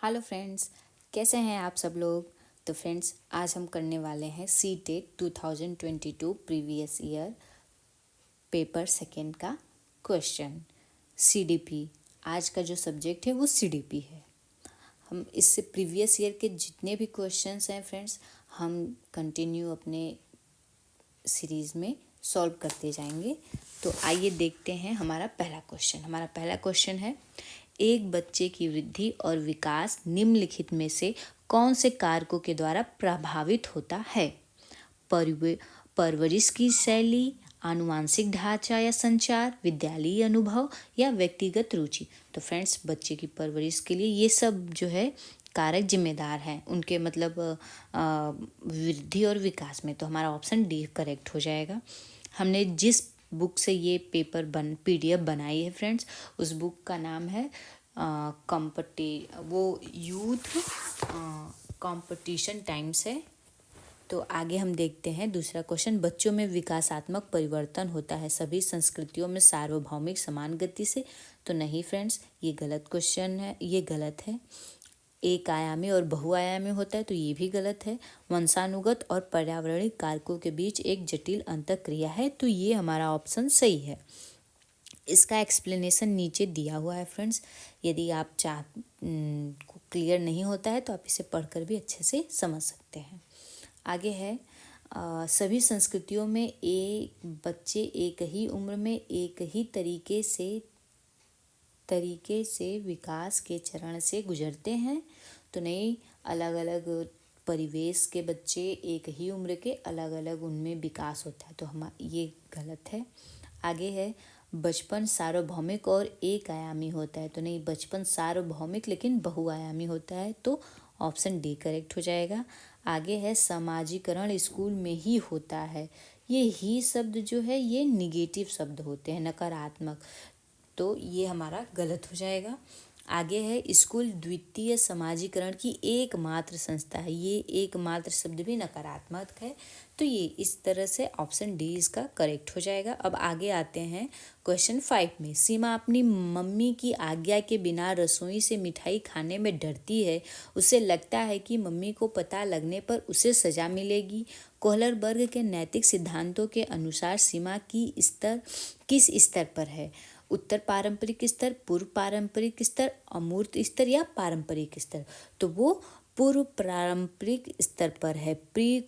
Hello friends, कैसे हैं आप सब लोग। तो फ्रेंड्स, आज हम करने वाले हैं CTET 2022 previous year paper second का क्वेश्चन सीडीपी। आज का जो सब्जेक्ट है वो सीडीपी है। हम इससे प्रीवियस ईयर के जितने भी क्वेश्चंस हैं फ्रेंड्स, हम कंटिन्यू अपने सीरीज़ में सॉल्व करते जाएंगे। तो आइए देखते हैं हमारा पहला क्वेश्चन है, एक बच्चे की वृद्धि और विकास निम्नलिखित में से कौन से कारकों के द्वारा प्रभावित होता है। परवरिश की शैली, आनुवांशिक ढांचा या संचार, विद्यालयी अनुभव या व्यक्तिगत रुचि। तो फ्रेंड्स, बच्चे की परवरिश के लिए ये सब जो है कारक जिम्मेदार हैं, उनके मतलब वृद्धि और विकास में। तो हमारा ऑप्शन डी करेक्ट हो जाएगा। हमने जिस बुक से ये पेपर पीडीएफ बनाई है फ्रेंड्स, उस बुक का नाम है यूथ कंपटीशन टाइम्स है। तो आगे हम देखते हैं दूसरा क्वेश्चन, बच्चों में विकासात्मक परिवर्तन होता है सभी संस्कृतियों में सार्वभौमिक समान गति से। तो नहीं फ्रेंड्स, ये गलत क्वेश्चन है, ये गलत है। एक आयामी और बहुआयामी होता है, तो ये भी गलत है। वंशानुगत और पर्यावरणीय कारकों के बीच एक जटिल अंतःक्रिया है, तो ये हमारा ऑप्शन सही है। इसका एक्सप्लेनेशन नीचे दिया हुआ है फ्रेंड्स, यदि आप क्लियर नहीं होता है तो आप इसे पढ़कर भी अच्छे से समझ सकते हैं। आगे है, सभी संस्कृतियों में एक बच्चे एक ही उम्र में एक ही तरीके से विकास के चरण से गुजरते हैं। तो नहीं, अलग अलग परिवेश के बच्चे एक ही उम्र के अलग अलग उनमें विकास होता है, तो ये गलत है। आगे है, बचपन सार्वभौमिक और एक आयामी होता है। तो नहीं, बचपन सार्वभौमिक लेकिन बहुआयामी होता है, तो ऑप्शन डी करेक्ट हो जाएगा। आगे है, समाजीकरण स्कूल में ही होता है। ये ही शब्द जो है ये निगेटिव शब्द होते हैं, नकारात्मक, तो ये हमारा गलत हो जाएगा। आगे है, स्कूल द्वितीय समाजीकरण की एकमात्र संस्था है। ये एकमात्र शब्द भी नकारात्मक है, तो ये इस तरह से ऑप्शन डी इसका करेक्ट हो जाएगा। अब आगे आते हैं क्वेश्चन 5 में, सीमा अपनी मम्मी की आज्ञा के बिना रसोई से मिठाई खाने में डरती है। उसे लगता है कि मम्मी को पता लगने पर उसे सजा मिलेगी। कोहलर वर्ग के नैतिक सिद्धांतों के अनुसार सीमा की स्तर किस स्तर पर है। उत्तर पारंपरिक स्तर, पूर्व पारंपरिक स्तर, अमूर्त स्तर या पारंपरिक स्तर। तो वो पूर्व पारंपरिक स्तर पर है, प्री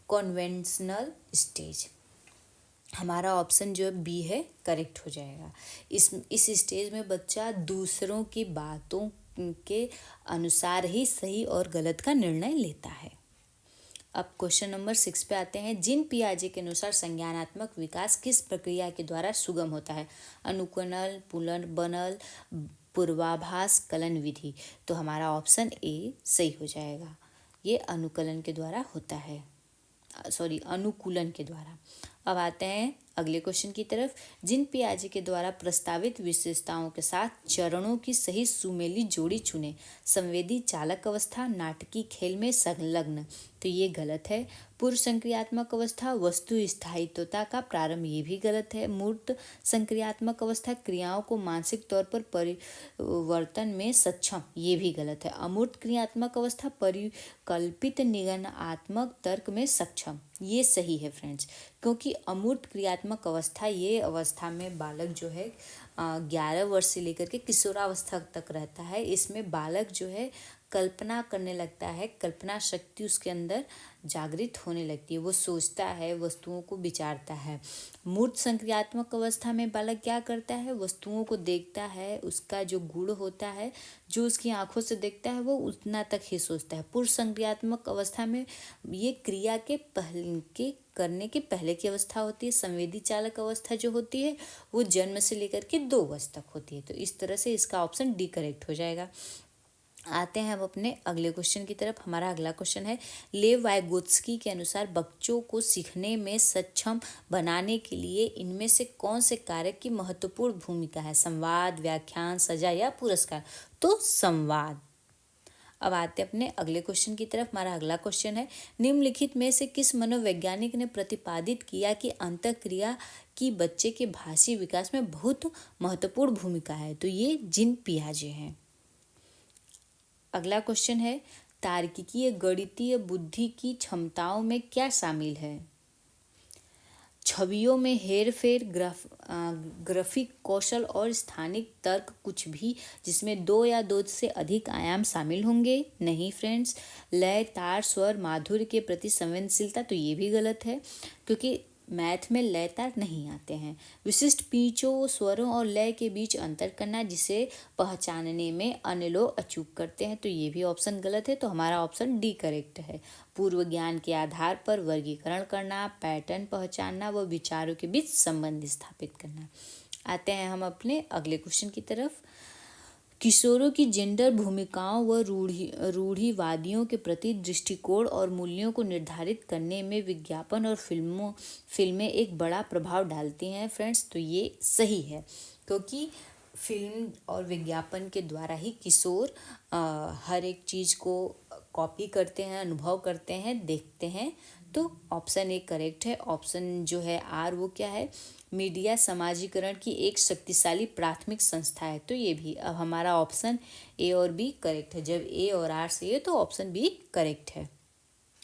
कॉन्वेंशनल स्टेज। हमारा ऑप्शन जो बी है करेक्ट हो जाएगा। इस स्टेज में बच्चा दूसरों की बातों के अनुसार ही सही और गलत का निर्णय लेता है। अब क्वेश्चन नंबर 6 पे आते हैं, जिन पियाजे के अनुसार संज्ञानात्मक विकास किस प्रक्रिया के द्वारा सुगम होता है। अनुकूलन, पुनर्बनन, पूर्वाभास, कलन विधि। तो हमारा ऑप्शन ए सही हो जाएगा। ये अनुकूलन के द्वारा होता है, अनुकूलन के द्वारा। अब आते हैं अगले क्वेश्चन की तरफ, जिन पियाजे के द्वारा प्रस्तावित विशेषताओं के साथ चरणों की सही सुमेली जोड़ी चुने। संवेदी चालक अवस्था, नाटकीय खेल में संलग्न। तो ये गलत है। पूर्व संक्रियात्मक अवस्था, वस्तु स्थायित्वता का प्रारंभ, ये भी गलत है। मूर्त संक्रियात्मक अवस्था, क्रियाओं को मानसिक तौर पर परिवर्तन में सक्षम, ये भी गलत है। अमूर्त क्रियात्मक अवस्था, परिकल्पित निगमनात्मक तर्क में सक्षम, ये सही है फ्रेंड्स। क्योंकि अमूर्त क्रियात्मक अवस्था, ये अवस्था में बालक जो है 11 वर्ष से लेकर के किशोरावस्था तक रहता है। इसमें बालक जो है कल्पना करने लगता है, कल्पना शक्ति उसके अंदर जागृत होने लगती है, वो सोचता है, वस्तुओं को विचारता है। मूर्त संक्रियात्मक अवस्था में बालक क्या करता है, वस्तुओं को देखता है, उसका जो गुण होता है, जो उसकी आंखों से देखता है, वो उतना तक ही सोचता है। पूर्व संक्रियात्मक अवस्था में ये क्रिया के करने के पहले की अवस्था होती है। संवेदी चालक अवस्था जो होती है वो जन्म से लेकर के 2 वर्ष तक होती है। तो इस तरह से इसका ऑप्शन डी करेक्ट हो जाएगा। आते हैं अब अपने अगले क्वेश्चन की तरफ। हमारा अगला क्वेश्चन है, लेव वाइगोत्स्की के अनुसार बच्चों को सीखने में सक्षम बनाने के लिए इनमें से कौन से कारक की महत्वपूर्ण भूमिका है। संवाद, व्याख्यान, सजा या पुरस्कार। तो संवाद। अब आते हैं अपने अगले क्वेश्चन की तरफ। हमारा अगला क्वेश्चन है, निम्नलिखित में से किस मनोवैज्ञानिक ने प्रतिपादित किया कि अंतःक्रिया की बच्चे के भाषी विकास में बहुत महत्वपूर्ण भूमिका है। तो ये जीन पियाजे हैं। अगला क्वेश्चन है, तार्किकी या गणितीय बुद्धि की क्षमताओं में क्या शामिल है? छवियों में हेरफेर, ग्राफिक कौशल और स्थानिक तर्क, कुछ भी जिसमें दो या दो से अधिक आयाम शामिल होंगे? नहीं फ्रेंड्स। लय, तार, स्वर, माधुर्य के प्रति संवेदनशीलता, तो ये भी गलत है क्योंकि मैथ में लय तार नहीं आते हैं। विशिष्ट पिचों, स्वरों और लय के बीच अंतर करना, जिसे पहचानने में अन्य लोग अचूक करते हैं, तो ये भी ऑप्शन गलत है। तो हमारा ऑप्शन डी करेक्ट है। पूर्व ज्ञान के आधार पर वर्गीकरण करना, पैटर्न पहचानना व विचारों के बीच संबंध स्थापित करना। आते हैं हम अपने अगले क्वेश्चन की तरफ। किशोरों की जेंडर भूमिकाओं व रूढ़िवादियों के प्रति दृष्टिकोण और मूल्यों को निर्धारित करने में विज्ञापन और फिल्में एक बड़ा प्रभाव डालती हैं फ्रेंड्स। तो ये सही है क्योंकि फिल्म और विज्ञापन के द्वारा ही किशोर हर एक चीज़ को कॉपी करते हैं, अनुभव करते हैं, देखते हैं। तो ऑप्शन ए करेक्ट है। ऑप्शन जो है आर, वो क्या है? मीडिया समाजीकरण की एक शक्तिशाली प्राथमिक संस्था है। तो ये भी अब हमारा ऑप्शन ए और बी करेक्ट है। जब ए और आर सही है तो ऑप्शन बी करेक्ट है।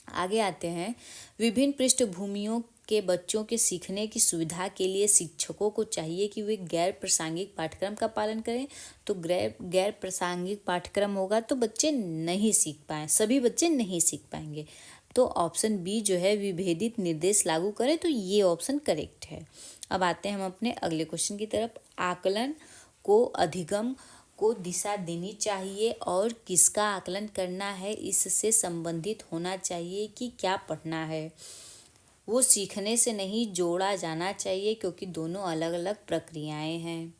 आगे आते हैं, विभिन्न पृष्ठभूमियों के बच्चों के सीखने की सुविधा के लिए शिक्षकों को चाहिए कि वे गैर प्रासंगिक पाठ्यक्रम का पालन करें। तो गैर प्रासंगिक पाठ्यक्रम होगा तो बच्चे नहीं सीख पाए, सभी बच्चे नहीं सीख पाएंगे। तो ऑप्शन बी जो है, विभेदित निर्देश लागू करें, तो ये ऑप्शन करेक्ट है। अब आते हैं हम अपने अगले क्वेश्चन की तरफ। आकलन को अधिगम को दिशा देनी चाहिए और किसका आकलन करना है, इससे संबंधित होना चाहिए कि क्या पढ़ना है। वो सीखने से नहीं जोड़ा जाना चाहिए क्योंकि दोनों अलग अलग प्रक्रियाएं हैं।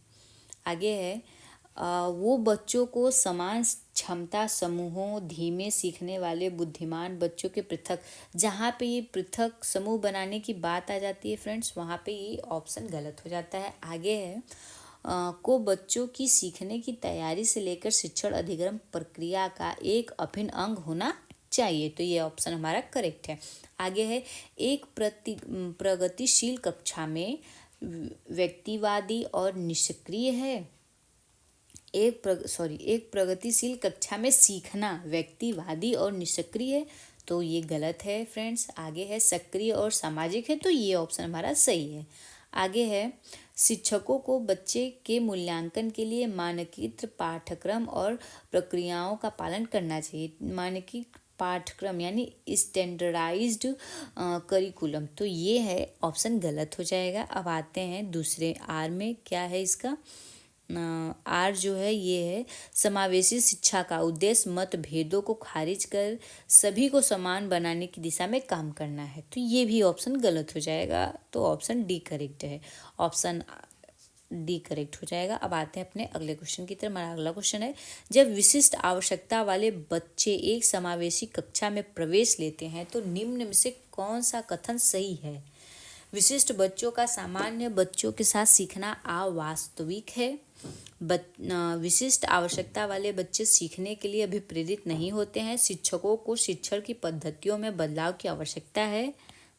आगे है, वो बच्चों को समान क्षमता समूहों, धीमे सीखने वाले बुद्धिमान बच्चों के पृथक, जहाँ पे ये पृथक समूह बनाने की बात आ जाती है फ्रेंड्स, वहाँ पे ये ऑप्शन गलत हो जाता है। आगे है, को बच्चों की सीखने की तैयारी से लेकर शिक्षण अधिगम प्रक्रिया का एक अभिन्न अंग होना चाहिए। तो ये ऑप्शन हमारा करेक्ट है। आगे है, एक प्रगतिशील कक्षा में व्यक्तिवादी और निष्क्रिय है। एक प्रगतिशील कक्षा में सीखना व्यक्तिवादी और निष्क्रिय है, तो ये गलत है फ्रेंड्स। आगे है, सक्रिय और सामाजिक है, तो ये ऑप्शन हमारा सही है। आगे है, शिक्षकों को बच्चे के मूल्यांकन के लिए मानकीकृत पाठ्यक्रम और प्रक्रियाओं का पालन करना चाहिए। मानकीकृत पाठ्यक्रम यानी स्टैंडर्डाइज्ड करिकुलम, तो ये है ऑप्शन गलत हो जाएगा। अब आते हैं दूसरे आर में, क्या है इसका? आर जो है ये है, समावेशी शिक्षा का उद्देश्य मतभेदों को खारिज कर सभी को समान बनाने की दिशा में काम करना है। तो ये भी ऑप्शन गलत हो जाएगा। तो ऑप्शन डी करेक्ट है। ऑप्शन डी करेक्ट हो जाएगा। अब आते हैं अपने अगले क्वेश्चन की तरफ। हमारा अगला क्वेश्चन है, जब विशिष्ट आवश्यकता वाले बच्चे एक समावेशी कक्षा में प्रवेश लेते हैं तो निम्न में से कौन सा कथन सही है? विशिष्ट बच्चों का सामान्य बच्चों के साथ सीखना अवास्तविक है। विशिष्ट आवश्यकता वाले बच्चे सीखने के लिए अभिप्रेरित नहीं होते हैं। शिक्षकों को शिक्षण की पद्धतियों में बदलाव की आवश्यकता है।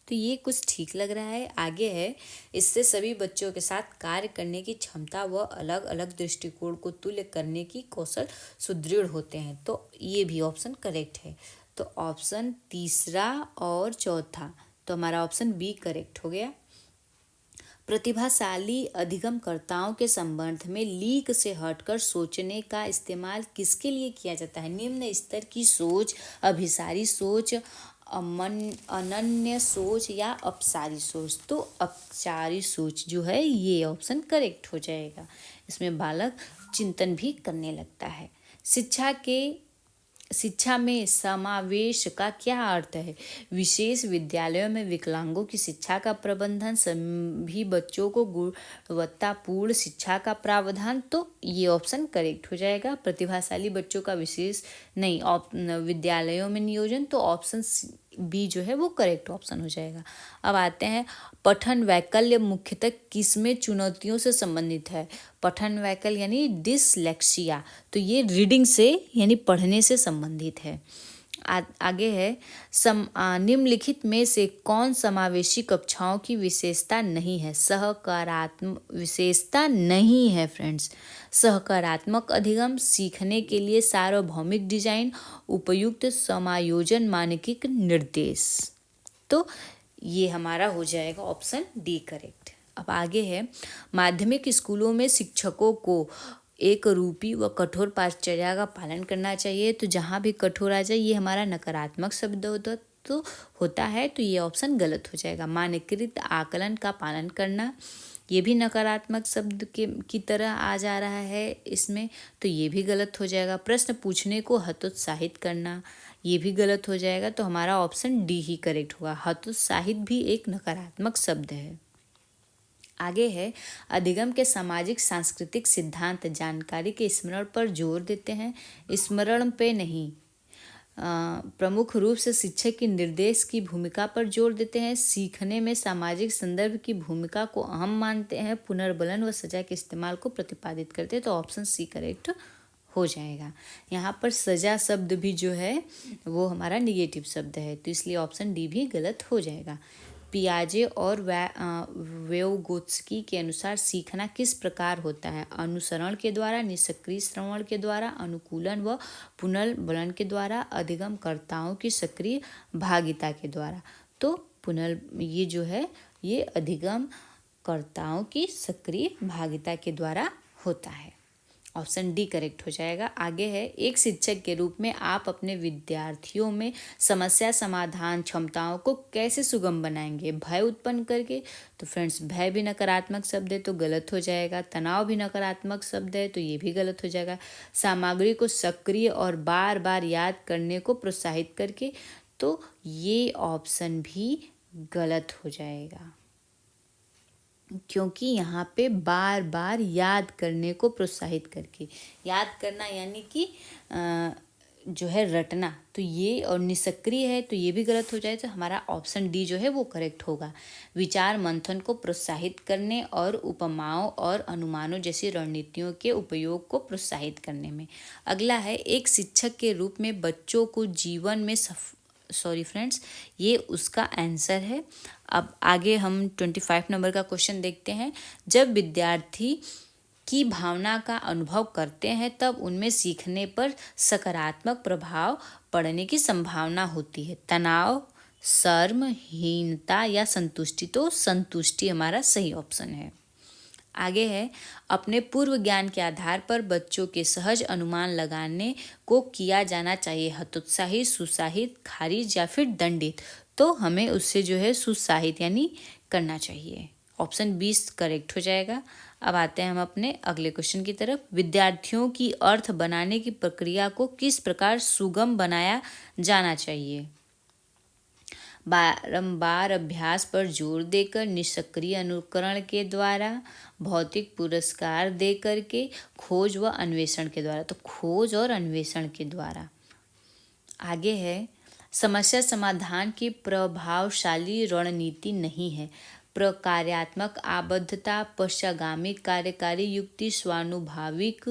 तो ये कुछ ठीक लग रहा है। आगे है, इससे सभी बच्चों के साथ कार्य करने की क्षमता व अलग अलग दृष्टिकोण को तुल्य करने की कौशल सुदृढ़ होते हैं। तो ये भी ऑप्शन करेक्ट है। तो ऑप्शन तीसरा और चौथा, तो हमारा ऑप्शन बी करेक्ट हो गया। प्रतिभाशाली अधिगमकर्ताओं के संबंध में लीक से हटकर सोचने का इस्तेमाल किसके लिए किया जाता है? निम्न स्तर की सोच, अभिसारी सोच, अनन्य सोच या अपसारी सोच। तो अपसारी सोच जो है ये ऑप्शन करेक्ट हो जाएगा। इसमें बालक चिंतन भी करने लगता है। शिक्षा में समावेश का क्या अर्थ है? विशेष विद्यालयों में विकलांगों की शिक्षा का प्रबंधन, सभी बच्चों को गुणवत्तापूर्ण शिक्षा का प्रावधान। तो ये ऑप्शन करेक्ट हो जाएगा। प्रतिभाशाली बच्चों का विशेष विद्यालयों में नियोजन, तो ऑप्शन बी जो है वो करेक्ट ऑप्शन हो जाएगा। अब आते हैं, पठन वैकल्य मुख्यतः किसमें चुनौतियों से संबंधित है? पठन वैकल्य यानी डिसलेक्सिया, तो ये रीडिंग से यानी पढ़ने से संबंधित है। आगे है निम्नलिखित में से कौन समावेशी कक्षाओं की विशेषता नहीं है? सहकारात्मक विशेषता नहीं है फ्रेंड्स। सहकारात्मक अधिगम, सीखने के लिए सार्वभौमिक डिजाइन, उपयुक्त समायोजन, मानकिक निर्देश। तो ये हमारा हो जाएगा ऑप्शन डी करेक्ट। अब आगे है माध्यमिक स्कूलों में शिक्षकों को एक रूपी व कठोर पाठचर्या का पालन करना चाहिए। तो जहाँ भी कठोर आ जाए ये हमारा नकारात्मक शब्द होता है, तो ये ऑप्शन गलत हो जाएगा। मानकीकृत आकलन का पालन करना, ये भी नकारात्मक शब्द की तरह आ जा रहा है इसमें, तो ये भी गलत हो जाएगा। प्रश्न पूछने को हतोत्साहित करना, ये भी गलत हो जाएगा। तो हमारा ऑप्शन डी ही करेक्ट होगा। हतोत्साहित भी एक नकारात्मक शब्द है। आगे है अधिगम के सामाजिक सांस्कृतिक सिद्धांत जानकारी के स्मरण पर जोर देते हैं, स्मरण पे नहीं। प्रमुख रूप से शिक्षक की निर्देश की भूमिका पर जोर देते हैं, सीखने में सामाजिक संदर्भ की भूमिका को अहम मानते हैं, पुनर्बलन व सजा के इस्तेमाल को प्रतिपादित करते हैं। तो ऑप्शन सी करेक्ट हो जाएगा। यहाँ पर सजा शब्द भी जो है वो हमारा निगेटिव शब्द है, तो इसलिए ऑप्शन डी भी गलत हो जाएगा। पियाजे और वेगोत्स्की के अनुसार सीखना किस प्रकार होता है? अनुसरण के द्वारा, निष्क्रिय श्रवण के द्वारा, अनुकूलन व पुनर्बलन के द्वारा, अधिगमकर्ताओं की सक्रिय भागिता के द्वारा। तो ये जो है ये अधिगमकर्ताओं की सक्रिय भागिता के द्वारा होता है। ऑप्शन डी करेक्ट हो जाएगा। आगे है एक शिक्षक के रूप में आप अपने विद्यार्थियों में समस्या समाधान क्षमताओं को कैसे सुगम बनाएंगे? भय उत्पन्न करके। तो फ्रेंड्स भय भी नकारात्मक शब्द है, तो गलत हो जाएगा। तनाव भी नकारात्मक शब्द है, तो ये भी गलत हो जाएगा। सामग्री को सक्रिय और बार बार याद करने को प्रोत्साहित करके, तो ये ऑप्शन भी गलत हो जाएगा, क्योंकि यहाँ पे बार बार याद करने को प्रोत्साहित करके, याद करना यानी कि जो है रटना, तो ये और निष्क्रिय है, तो ये भी गलत हो जाए। तो हमारा ऑप्शन डी जो है वो करेक्ट होगा। विचार मंथन को प्रोत्साहित करने और उपमाओं और अनुमानों जैसी रणनीतियों के उपयोग को प्रोत्साहित करने में। अगला है एक शिक्षक के रूप में बच्चों को जीवन में फ्रेंड्स ये उसका आंसर है। अब आगे हम 25 नंबर का क्वेश्चन देखते हैं। जब विद्यार्थी की भावना का अनुभव करते हैं तब उनमें सीखने पर सकारात्मक प्रभाव पड़ने की संभावना होती है। तनाव, शर्म, हीनता या संतुष्टि? तो संतुष्टि हमारा सही ऑप्शन है। आगे है अपने पूर्व ज्ञान के आधार पर बच्चों के सहज अनुमान लगाने को किया जाना चाहिए हतोत्साहित, सुसाहित, खारिज या फिर दंडित? तो हमें उससे जो है सुसाहित यानी करना चाहिए। ऑप्शन 20 करेक्ट हो जाएगा। अब आते हैं हम अपने अगले क्वेश्चन की तरफ। विद्यार्थियों की अर्थ बनाने की प्रक्रिया को किस प्रकार सुगम बनाया जाना चाहिए? बारंबार अभ्यास पर जोर देकर, निष्क्रिय अनुकरण के द्वारा, भौतिक पुरस्कार दे करके, खोज व अन्वेषण के द्वारा? तो खोज और अन्वेषण के द्वारा। आगे है समस्या समाधान की प्रभावशाली रणनीति नहीं है। प्रकार्यात्मक आबद्धता, पश्चागामी कार्यकारी युक्ति, स्वानुभाविक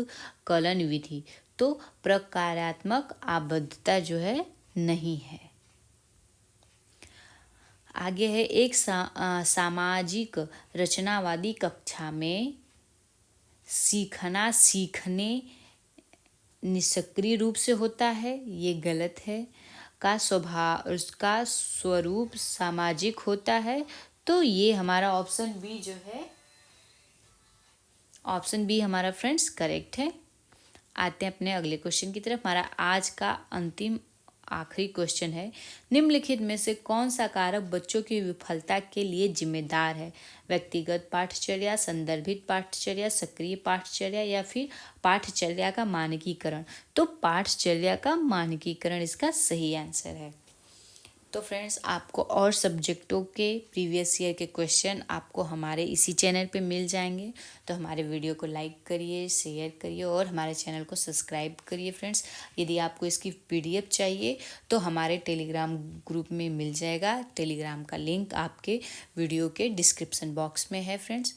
कलन विधि? तो प्रकार्यात्मक आबद्धता जो है नहीं है। आगे है एक सामाजिक रचनावादी कक्षा में सीखना सीखने निष्क्रिय रूप से होता है, ये गलत है। का स्वभाव, उसका स्वरूप सामाजिक होता है, तो ये हमारा ऑप्शन बी जो है, ऑप्शन बी हमारा फ्रेंड्स करेक्ट है। आते हैं अपने अगले क्वेश्चन की तरफ। हमारा आज का अंतिम आखिरी क्वेश्चन है, निम्नलिखित में से कौन सा कारक बच्चों की विफलता के लिए जिम्मेदार है? व्यक्तिगत पाठचर्या, संदर्भित पाठचर्या, सक्रिय पाठचर्या या फिर पाठचर्या का मानकीकरण? तो पाठचर्या का मानकीकरण इसका सही आंसर है। तो फ्रेंड्स आपको और सब्जेक्टों के प्रीवियस ईयर के क्वेश्चन आपको हमारे इसी चैनल पे मिल जाएंगे। तो हमारे वीडियो को लाइक करिए, शेयर करिए और हमारे चैनल को सब्सक्राइब करिए फ्रेंड्स। यदि आपको इसकी PDF चाहिए तो हमारे टेलीग्राम ग्रुप में मिल जाएगा। टेलीग्राम का लिंक आपके वीडियो के डिस्क्रिप्शन बॉक्स में है फ्रेंड्स।